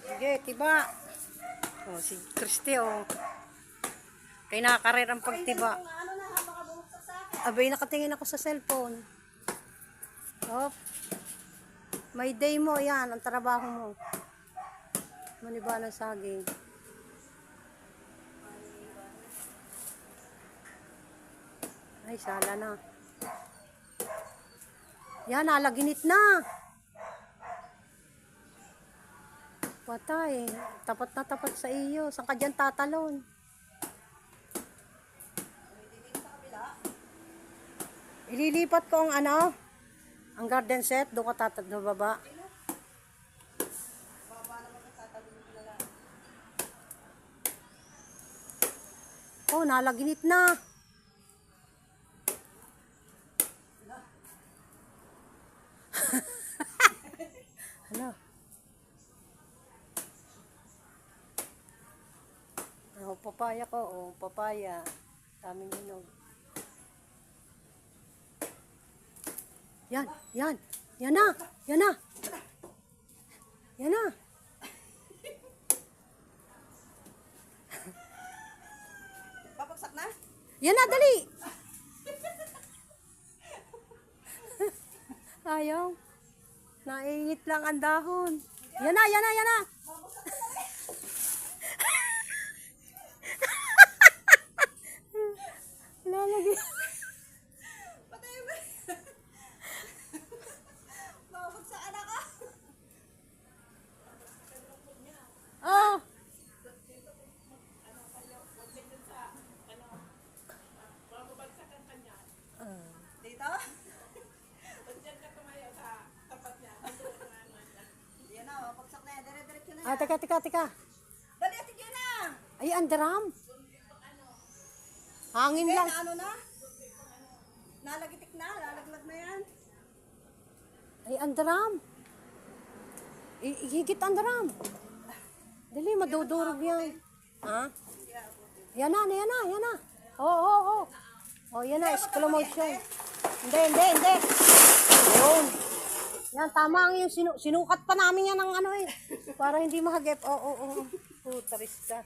Sige, tiba. Oh, si Christy, oh. Kaya nakakarir ang pagtiba. Abay, nakatingin ako sa cellphone. Oh. May day mo, yan, ang trabaho mo. Maniba ng saging. Ay, sala na. Yan, nalaginit na. Patay. Tapat na tapat sa iyo. Saan ka dyan tatalon? Ililipat ko ang ano? Ang garden set. Doon ka tatalon baba. Oh, nalaginit na. Hala. Oh, papaya ko. Oh, papaya. Daming hinog. Yan, yan. Yan na. Yan na. Yan na. Papagsak na? Yan na, dali. Ayaw. Naingit lang ang dahon. Yan na, yan na, yan na. Lalagay. Patay mo. Papagsak na ka. Oh. Dito? Yan na, papagsak na yan. Dire-diretso na yan. Ah, teka. Dali, ati dyan na. Ay, ang drum. Hangin Okay, lang. na ano na? Nalagitik na, lalaglag na yan. Ay, ang drum. Higit ang drum. Dali, madudurog yan. Ha? Yan na. Oh. Oh, yan na, slow motion. Hindi. Yun. Yan, tama ang yung sinukat pa namin yan ng ano eh. Para hindi mahagip. Oo. Taris ka.